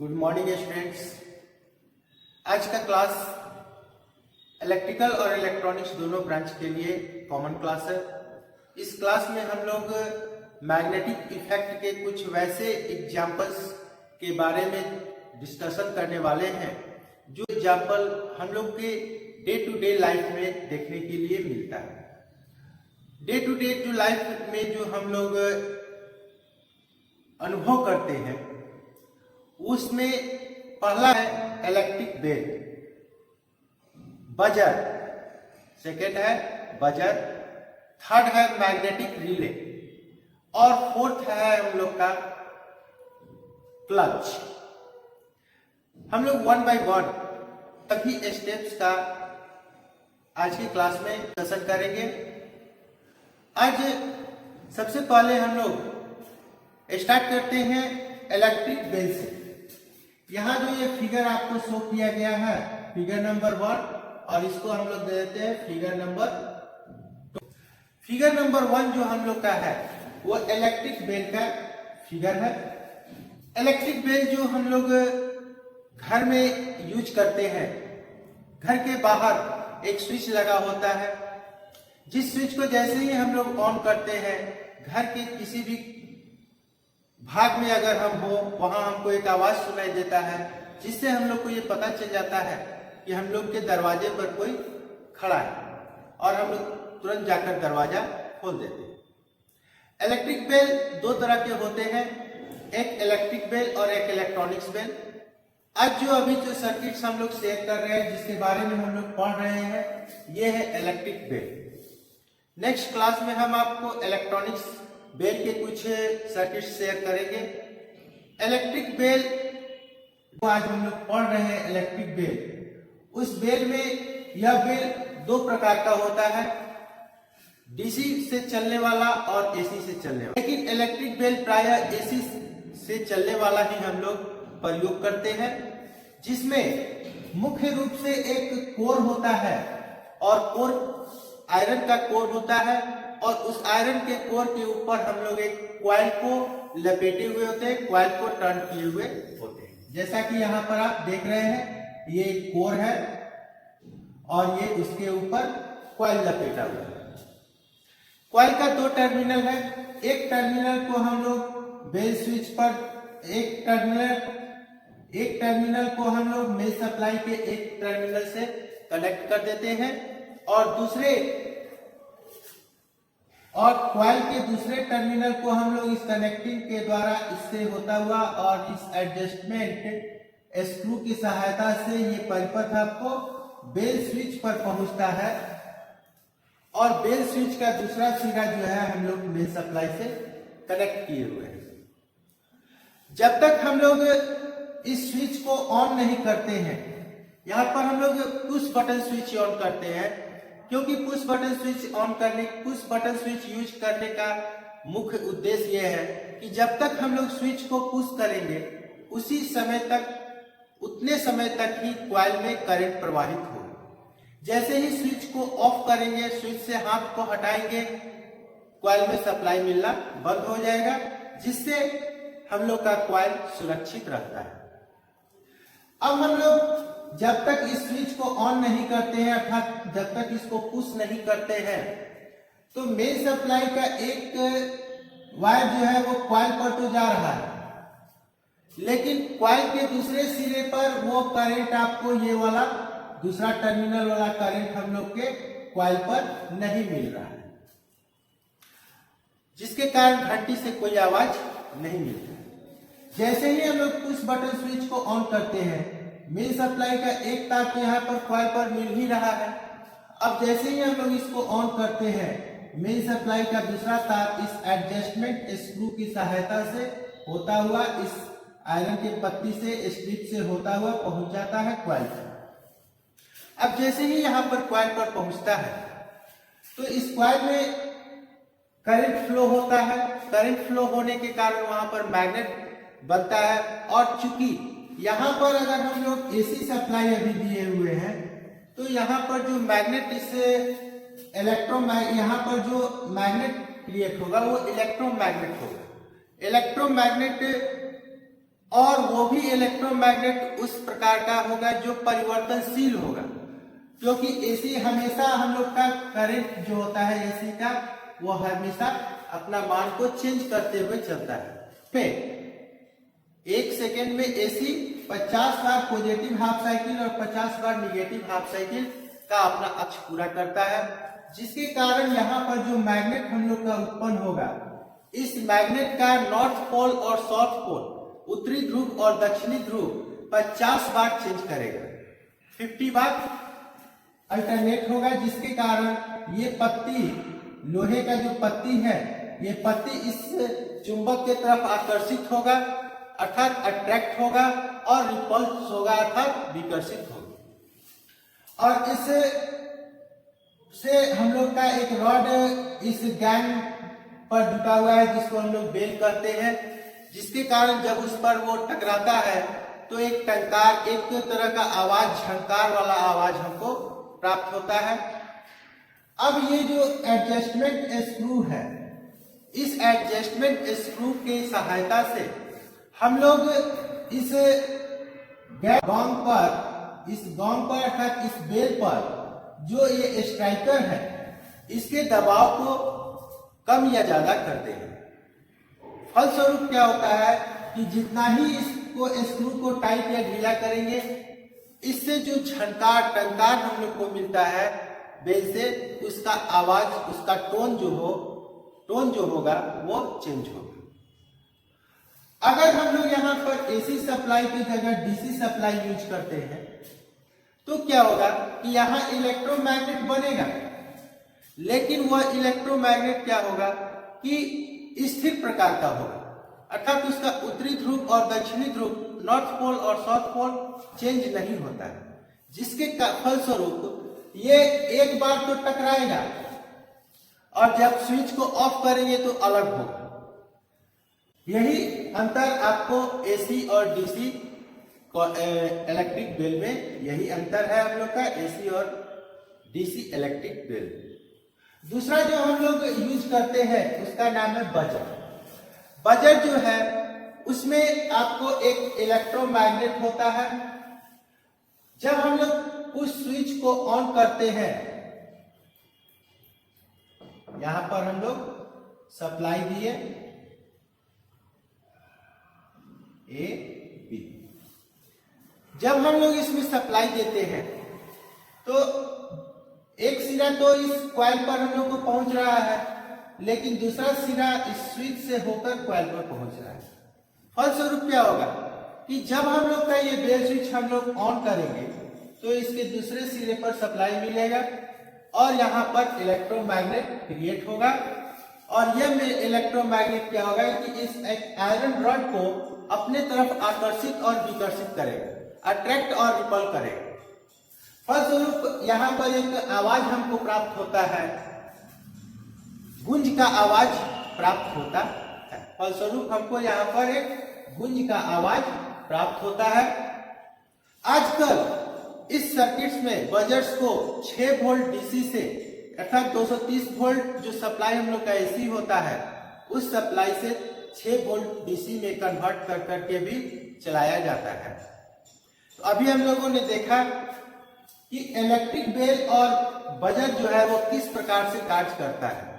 Good morning students. आज का class electrical और इलेक्ट्रॉनिक्स दोनों ब्रांच के लिए कॉमन क्लास है। इस क्लास में हम लोग मैग्नेटिक इफेक्ट के कुछ वैसे एग्जाम्पल्स के बारे में डिस्कशन करने वाले हैं जो एग्जाम्पल हम लोग के डे टू डे लाइफ में देखने के लिए मिलता है। डे टू डे जो लाइफ में जो हम लोग अनुभव करते हैं उसमें पहला है इलेक्ट्रिक बेल, बजर, सेकेंड है बजर, थर्ड है मैग्नेटिक रिले और फोर्थ है हम लोग का क्लच। हम लोग वन बाय वन सभी स्टेप्स का आज की क्लास में डिस्कशन करेंगे। आज सबसे पहले हम लोग स्टार्ट करते हैं इलेक्ट्रिक बेल से। यहाँ जो ये फिगर आपको शो किया गया है फिगर नंबर 1 और इसको हम लोग दे देते हैं फिगर नंबर 2। फिगर नंबर 1 जो हम लोग का है वो इलेक्ट्रिक बेल का फिगर है। इलेक्ट्रिक बेल जो हम लोग घर में यूज करते हैं, घर के बाहर एक स्विच लगा होता है, जिस स्विच को जैसे ही हम लोग ऑन करते हैं घर के किसी भी भाग में अगर हम हो वहां हमको एक आवाज सुनाई देता है जिससे हम लोग को ये पता चल जाता है कि हम लोग के दरवाजे पर कोई खड़ा है और हम लोग तुरंत जाकर दरवाजा खोल देते हैं। इलेक्ट्रिक बेल दो तरह के होते हैं, एक इलेक्ट्रिक बेल और एक इलेक्ट्रॉनिक्स बेल। आज जो अभी जो सर्किट्स हम लोग शेयर कर रहे हैं जिसके बारे में हम लोग पढ़ रहे हैं ये है इलेक्ट्रिक बेल। नेक्स्ट क्लास में हम आपको इलेक्ट्रॉनिक्स बेल के कुछ सर्किट शेयर करेंगे। इलेक्ट्रिक बेल जो आज हम लोग पढ़ रहे हैं इलेक्ट्रिक बेल, उस बेल में यह बेल दो प्रकार का होता है, डीसी से चलने वाला और एसी से चलने वाला। लेकिन इलेक्ट्रिक बेल प्रायः एसी से चलने वाला ही हम लोग प्रयोग करते हैं, जिसमें मुख्य रूप से एक कोर होता है और कोर आयरन का कोर होता है और उस आयरन के कोर के ऊपर हम लोग एक क्वाइल को लपेटे हुए होते हैं, क्वाइल को टर्न किए हुए होते हैं। जैसा कि यहाँ पर आप देख रहे हैं ये एक कोर है और ये उसके ऊपर क्वाइल लपेटा हुआ है। क्वाइल का दो टर्मिनल है, एक टर्मिनल को हम लोग बेल स्विच पर, एक टर्मिनल को हम लोग मेन सप्लाई के एक टर्मिनल से कनेक्ट कर देते हैं और क्वाइल के दूसरे टर्मिनल को हम लोग इस कनेक्टिंग के द्वारा इससे होता हुआ और इस एडजस्टमेंट स्क्रू की सहायता से ये परिपथ आपको बेल स्विच पर पहुंचता है और बेल स्विच का दूसरा सिरा जो है हम लोग मेन सप्लाई से कनेक्ट किए हुए हैं। जब तक हम लोग इस स्विच को ऑन नहीं करते हैं, यहाँ पर हम लोग पुश बटन स्विच ऑन करते हैं, क्योंकि पुश बटन स्विच यूज करने का मुख्य उद्देश्य यह है कि जब तक हम लोग स्विच को पुश करेंगे उतने समय तक ही क्वाइल में करंट प्रवाहित हो। जैसे ही स्विच को ऑफ करेंगे, स्विच से हाथ को हटाएंगे, क्वाइल में सप्लाई मिलना बंद हो जाएगा, जिससे हम लोग का क्वाइल सुरक्षित रहता है। अब हम लोग जब तक इस स्विच को ऑन नहीं करते हैं, अर्थात जब तक इसको पुश नहीं करते हैं, तो मेन सप्लाई का एक वायर जो है वो क्वाइल पर तो जा रहा है, लेकिन क्वाइल के दूसरे सिरे पर वो करंट आपको ये वाला दूसरा टर्मिनल वाला करंट हम लोग के क्वाइल पर नहीं मिल रहा है, जिसके कारण घंटी से कोई आवाज नहीं मिलती। जैसे ही हम लोग पुश बटन स्विच को ऑन करते हैं, मेन सप्लाई का एक तार तो यहाँ पर क्वाइल पर मिल ही रहा है। अब जैसे ही हम लोग इसको ऑन करते हैं, मेन सप्लाई का दूसरा तार इस एडजस्टमेंट स्क्रू की सहायता से होता हुआ इस आयरन के पत्ती से, स्ट्रिप से होता हुआ पहुंच जाता है क्वाइल पर। अब जैसे ही यहाँ पर क्वाइल पर पहुंचता है तो इस क्वाइल में करंट फ्लो होता है। करंट फ्लो होने के कारण वहां पर मैग्नेट बनता है और चूंकि यहाँ पर अगर हम लोग एसी सप्लाई अभी दिए हुए हैं तो यहाँ पर जो मैग्नेट यहाँ पर जो मैग्नेट क्रिएट होगा वो इलेक्ट्रोमैग्नेट होगा। इलेक्ट्रोमैग्नेट और वो भी इलेक्ट्रोमैग्नेट उस प्रकार का होगा जो परिवर्तनशील होगा, क्योंकि एसी हमेशा हम लोग का करंट जो होता है एसी का वो हमेशा अपना मान को चेंज करते हुए चलता है। फिर 1 सेकेंड में एसी 50 बार पॉजिटिव हाफ साइकिल और 50 बार निगेटिव हाफ साइकिल का अपना अक्ष पूरा करता है, जिसके कारण यहाँ पर जो मैग्नेट हम लोग का उत्पन्न होगा, इस मैग्नेट का नॉर्थ पोल और साउथ पोल, उत्तरी ध्रुव और दक्षिणी ध्रुव 50 बार चेंज करेगा, 50 बार अल्टरनेट होगा, जिसके कारण ये पत्ती, लोहे का जो पत्ती है, ये पत्ती इस चुंबक के तरफ आकर्षित होगा अर्थात अट्रैक्ट होगा और रिपल्स होगा अर्थात विकर्षित होगा। और इस से हम लोग का एक रॉड इस गैंग पर जुटा हुआ है जिसको हम लोग बेल कहते हैं, जिसके कारण जब उस पर वो टकराता है तो एक टंकार, एक तरह का आवाज, झंकार वाला आवाज हमको प्राप्त होता है। अब ये जो एडजस्टमेंट स्क्रू है, इस एडजस्टमेंट स्क्रू की सहायता से हम लोग इस गॉन्ग पर अर्थात इस बेल पर जो ये स्ट्राइकर है, इसके दबाव को कम या ज्यादा करते हैं। फलस्वरूप क्या होता है कि जितना ही इसको स्क्रू को टाइट या ढीला करेंगे, इससे जो झनकार, टंकार हम लोग को मिलता है बेल से, उसका आवाज, उसका टोन जो होगा वो चेंज होगा। अगर हम लोग यहाँ पर एसी सप्लाई की जगह डीसी सप्लाई यूज करते हैं तो क्या होगा कि यहाँ इलेक्ट्रोमैग्नेट बनेगा, लेकिन वह इलेक्ट्रोमैग्नेट क्या होगा कि स्थिर प्रकार का होगा, अर्थात उसका उत्तरी ध्रुव और दक्षिणी ध्रुव, नॉर्थ पोल और साउथ पोल चेंज नहीं होता है, जिसके फलस्वरूप ये एक बार तो टकराएगा और जब स्विच को ऑफ करेंगे तो अलग होगा। यही अंतर आपको एसी और डीसी इलेक्ट्रिक बेल में, यही अंतर है हम लोग का एसी और डीसी इलेक्ट्रिक बेल। दूसरा जो हम लोग यूज करते हैं उसका नाम है बजर। बजर जो है उसमें आपको एक इलेक्ट्रोमैग्नेट होता है। जब हम लोग उस स्विच को ऑन करते हैं, यहां पर हम लोग सप्लाई दिए ए बी, जब हम लोग इसमें सप्लाई देते हैं तो एक सिरा तो इस कॉइल पर हम लोग को पहुंच रहा है, लेकिन दूसरा सिरा इस स्विच से होकर कॉइल पर पहुंच रहा है। फलस्वरूप क्या होगा कि जब हम लोग का ये बेल स्विच हम लोग ऑन करेंगे तो इसके दूसरे सिरे पर सप्लाई मिलेगा और यहाँ पर इलेक्ट्रोमैग्नेट क्रिएट होगा। और यह इलेक्ट्रोमैग्नेट क्या होगा कि इस एक आयरन रॉड को अपने तरफ आकर्षित और विकर्षित करेगा, अट्रैक्ट और रिपल करेगा। फलस्वरूप यहाँ पर एक आवाज हमको प्राप्त होता है, गूंज का आवाज प्राप्त होता है। फलस्वरूप हमको यहाँ पर एक गूंज का आवाज प्राप्त होता है। आजकल इस सर्किट्स में बजर्स को 6 वोल्ट डीसी से अर्थात 230 वोल्ट जो सप्लाई हम लोग का एसी होता है, उस सप्लाई से 6 वोल्ट डीसी में कन्वर्ट कर करके भी चलाया जाता है। तो अभी हम लोगों ने देखा कि इलेक्ट्रिक बेल और बजर जो है वो किस प्रकार से कार्य करता है।